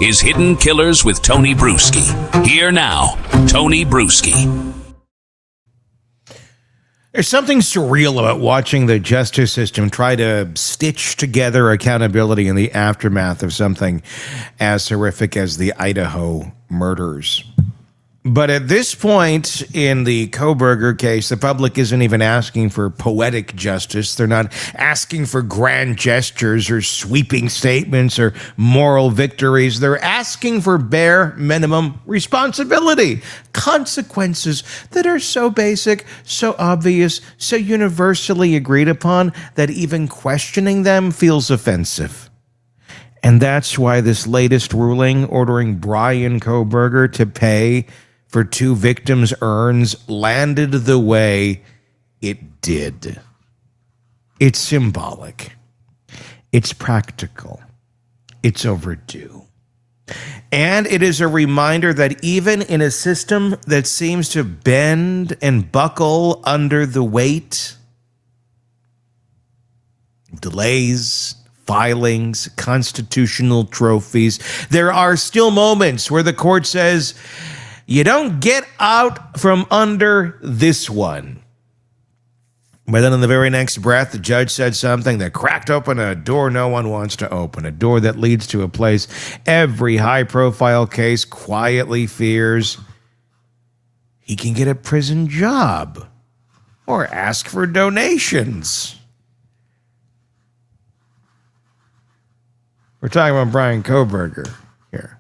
is Hidden Killers with Tony Brueski. Here now, Tony Brueski. There's something surreal about watching the justice system try to stitch together accountability in the aftermath of something as horrific as the Idaho murders. But at this point in the Kohberger case, the public isn't even asking for poetic justice. They're not asking for grand gestures or sweeping statements or moral victories. They're asking for bare minimum responsibility, consequences that are so basic, so obvious, so universally agreed upon that even questioning them feels offensive. And that's why this latest ruling ordering Bryan Kohberger to pay for two victims' urns landed the way it did. It's symbolic. It's practical. It's overdue. And it is a reminder that even in a system that seems to bend and buckle under the weight, delays, filings, constitutional trophies, there are still moments where the court says, you don't get out from under this one. But then in the very next breath, the judge said something that cracked open a door no one wants to open, a door that leads to a place every high-profile case quietly fears. He can get a prison job or ask for donations. We're talking about Bryan Kohberger here.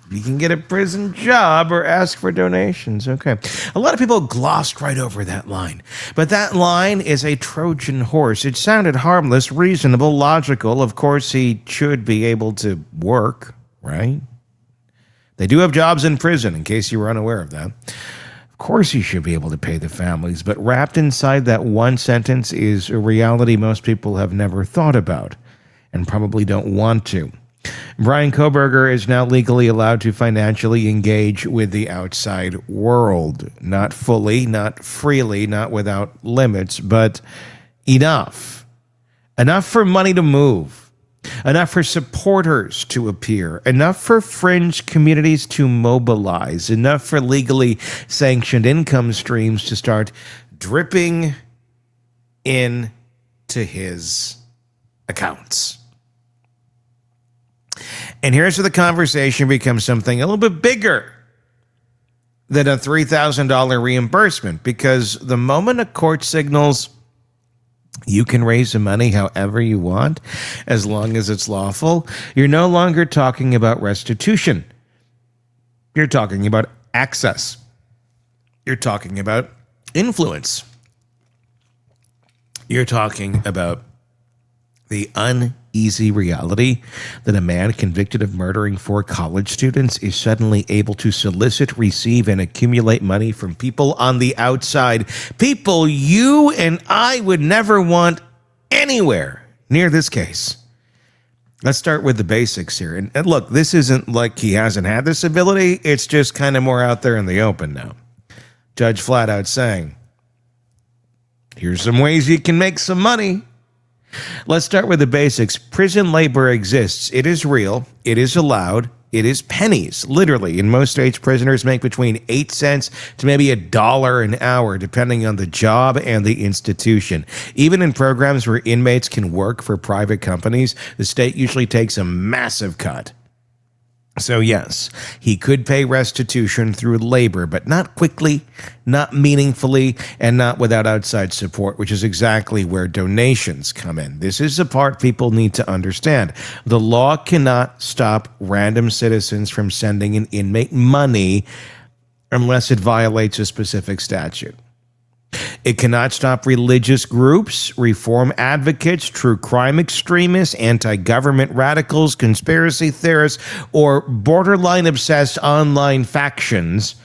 You can get a prison job or ask for donations. Okay. A lot of people glossed right over that line. But that line is a Trojan horse. It sounded harmless, reasonable, logical. Of course, he should be able to work, right? They do have jobs in prison, in case you were unaware of that. Of course, he should be able to pay the families. But wrapped inside that one sentence is a reality most people have never thought about and probably don't want to. Bryan Kohberger is now legally allowed to financially engage with the outside world. Not fully, not freely, not without limits, but enough. Enough for money to move. Enough for supporters to appear. Enough for fringe communities to mobilize. Enough for legally sanctioned income streams to start dripping into his accounts. And here's where the conversation becomes something a little bit bigger than a $3,000 reimbursement, because the moment a court signals you can raise the money however you want, as long as it's lawful, you're no longer talking about restitution. You're talking about access. You're talking about influence. You're talking about the uneasy reality that a man convicted of murdering 4 college students is suddenly able to solicit, receive, and accumulate money from people on the outside. People you and I would never want anywhere near this case. Let's start with the basics here. And look, this isn't like he hasn't had this ability. It's just kind of more out there in the open now. Judge flat out saying, here's some ways you can make some money. Let's start with the basics. Prison labor exists. It is real. It is allowed. It is pennies. Literally, in most states, prisoners make between 8 cents to maybe $1 an hour, depending on the job and the institution. Even in programs where inmates can work for private companies, the state usually takes a massive cut. So yes, he could pay restitution through labor, but not quickly, not meaningfully, and not without outside support, which is exactly where donations come in. This is the part people need to understand. The law cannot stop random citizens from sending an inmate money unless it violates a specific statute. It cannot stop religious groups, reform advocates, true crime extremists, anti-government radicals, conspiracy theorists, or borderline obsessed online factions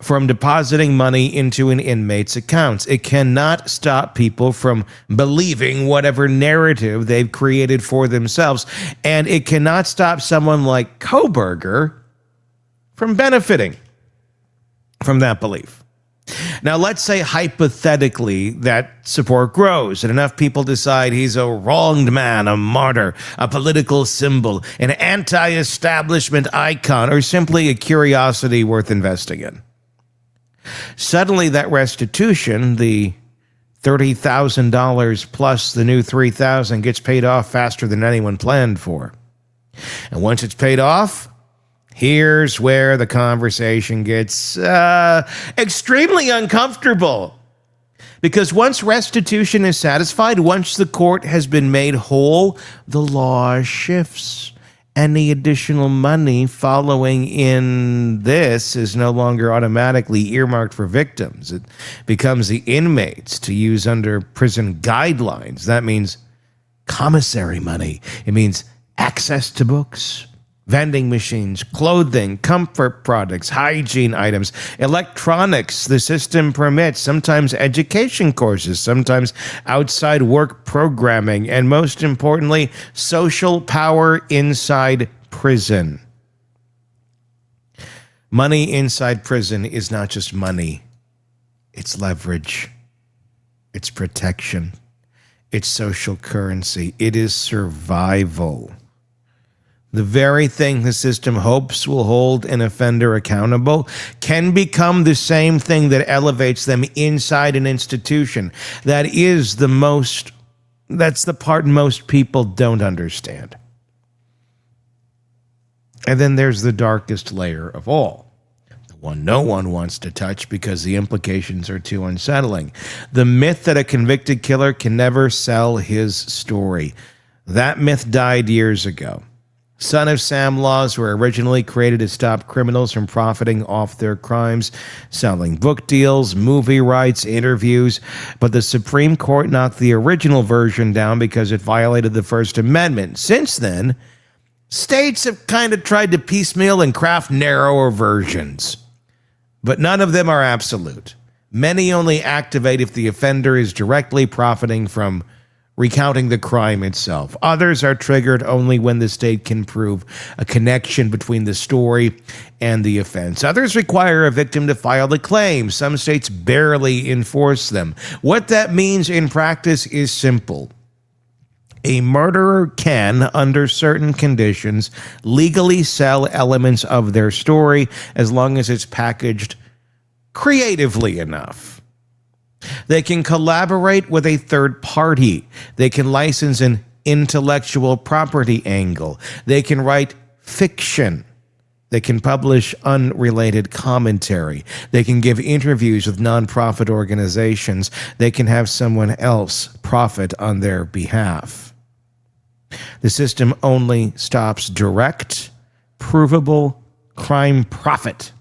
from depositing money into an inmate's accounts. It cannot stop people from believing whatever narrative they've created for themselves. And it cannot stop someone like Kohberger from benefiting from that belief. Now, let's say hypothetically that support grows and enough people decide he's a wronged man, a martyr, a political symbol, an anti-establishment icon, or simply a curiosity worth investing in. Suddenly, that restitution, the $30,000 plus the new $3,000, gets paid off faster than anyone planned for. And once it's paid off, here's where the conversation gets extremely uncomfortable. Because once restitution is satisfied, once the court has been made whole, the law shifts. Any additional money following in this is no longer automatically earmarked for victims. It becomes the inmates to use under prison guidelines. That means commissary money. It means access to books, vending machines, clothing, comfort products, hygiene items, electronics the system permits, sometimes education courses, sometimes outside work programming, and most importantly, social power inside prison. Money inside prison is not just money. It's leverage. It's protection. It's social currency. It is survival. The very thing the system hopes will hold an offender accountable can become the same thing that elevates them inside an institution. That's the part most people don't understand. And then there's the darkest layer of all, the one no one wants to touch because the implications are too unsettling. The myth that a convicted killer can never sell his story. That myth died years ago. Son of Sam laws were originally created to stop criminals from profiting off their crimes, selling book deals, movie rights, interviews, but the Supreme Court knocked the original version down because it violated the First Amendment. Since then, states have kind of tried to piecemeal and craft narrower versions, but none of them are absolute. Many only activate if the offender is directly profiting from recounting the crime itself. Others are triggered only when the state can prove a connection between the story and the offense. Others require a victim to file a claim. Some states barely enforce them. What that means in practice is simple. A murderer can, under certain conditions, legally sell elements of their story as long as it's packaged creatively enough. They can collaborate with a third party. They can license an intellectual property angle. They can write fiction. They can publish unrelated commentary. They can give interviews with nonprofit organizations. They can have someone else profit on their behalf. The system only stops direct, provable crime profit,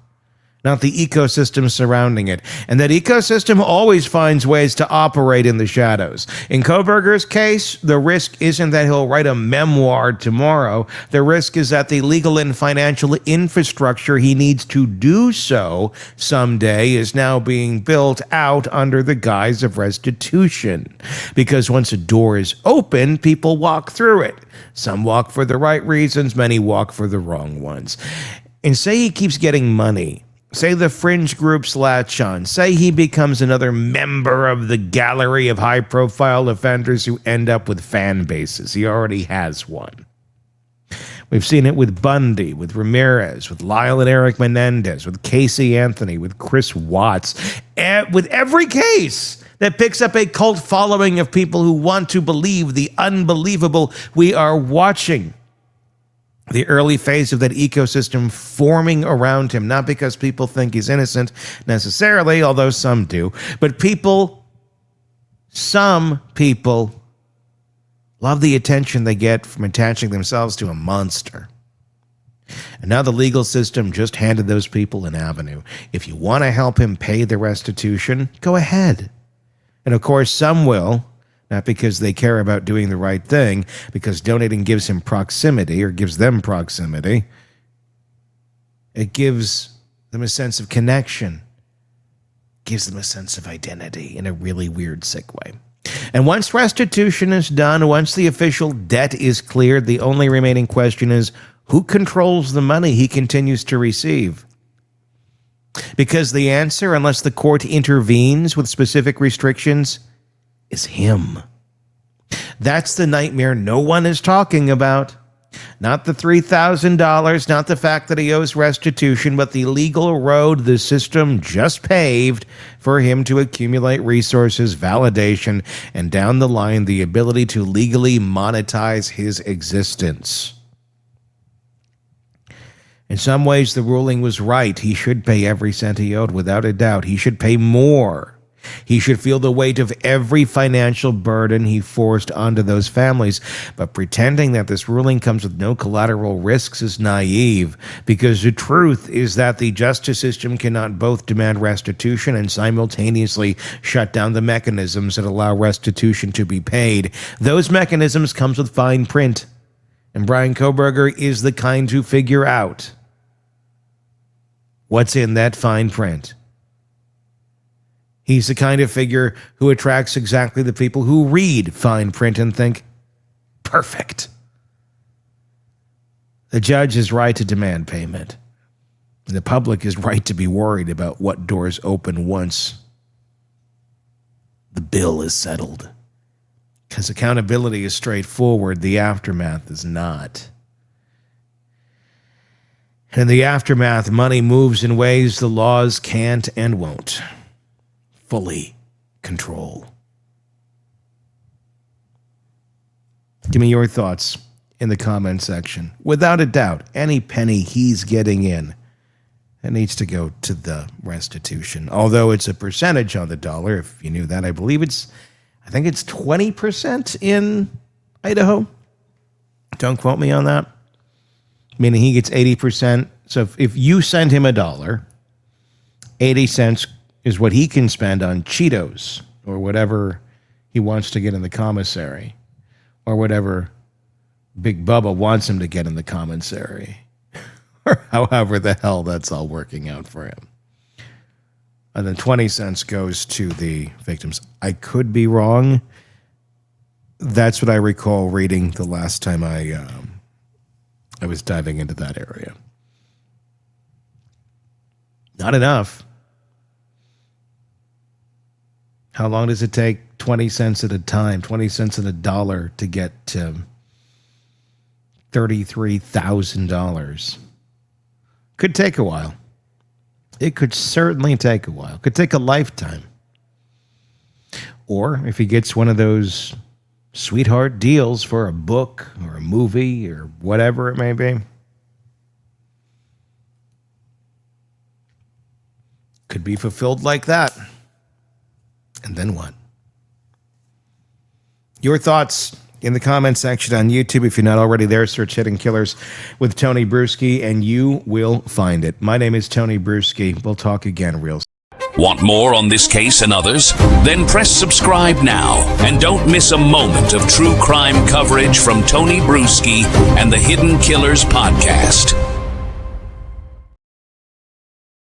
not the ecosystem surrounding it. And that ecosystem always finds ways to operate in the shadows. In Kohberger's case, the risk isn't that he'll write a memoir tomorrow. The risk is that the legal and financial infrastructure he needs to do so someday is now being built out under the guise of restitution. Because once a door is open, people walk through it. Some walk for the right reasons, many walk for the wrong ones. And say he keeps getting money. Say the fringe groups latch on. Say he becomes another member of the gallery of high-profile offenders who end up with fan bases. He already has one. We've seen it with Bundy, with Ramirez, with Lyle and Eric Menendez, with Casey Anthony, with Chris Watts. With every case that picks up a cult following of people who want to believe the unbelievable, we are watching the early phase of that ecosystem forming around him, not because people think he's innocent necessarily, although some do, but some people love the attention they get from attaching themselves to a monster. And now the legal system just handed those people an avenue. If you want to help him pay the restitution, go ahead. And of course, some will. Not because they care about doing the right thing, because donating gives him proximity or gives them proximity. It gives them a sense of connection, gives them a sense of identity in a really weird, sick way. And once restitution is done, once the official debt is cleared, the only remaining question is, who controls the money he continues to receive? Because the answer, unless the court intervenes with specific restrictions, is him. That's the nightmare no one is talking about. Not the $3,000, not the fact that he owes restitution, but the legal road the system just paved for him to accumulate resources, validation, and down the line, the ability to legally monetize his existence. In some ways, the ruling was right. He should pay every cent he owed, without a doubt. He should pay more. He should feel the weight of every financial burden he forced onto those families. But pretending that this ruling comes with no collateral risks is naive, because the truth is that the justice system cannot both demand restitution and simultaneously shut down the mechanisms that allow restitution to be paid. Those mechanisms comes with fine print, and Bryan Kohberger is the kind to figure out what's in that fine print. He's the kind of figure who attracts exactly the people who read fine print and think, perfect. The judge is right to demand payment. The public is right to be worried about what doors open once the bill is settled. Because accountability is straightforward, the aftermath is not. And in the aftermath, money moves in ways the laws can't and won't fully control. Give me your thoughts in the comment section. Without a doubt, any penny he's getting in, it needs to go to the restitution. Although it's a percentage on the dollar, if you knew that. I think it's 20% in Idaho. Don't quote me on that. Meaning he gets 80%. So if you send him $1, 80 cents is what he can spend on Cheetos or whatever he wants to get in the commissary, or whatever Big Bubba wants him to get in the commissary, or however the hell that's all working out for him. And then 20 cents goes to the victims. I could be wrong. That's what I recall reading the last time I was diving into that area. Not enough. How long does it take 20 cents at a time, 20 cents at $1 to get to $33,000? Could take a while. It could certainly take a while. Could take a lifetime. Or if he gets one of those sweetheart deals for a book or a movie or whatever it may be, could be fulfilled like that. And then what? Your thoughts in the comment section on YouTube. If you're not already there, search Hidden Killers with Tony Brueski, and you will find it. My name is Tony Brueski. We'll talk again real soon. Want more on this case and others? Then press subscribe now and don't miss a moment of true crime coverage from Tony Brueski and the Hidden Killers podcast.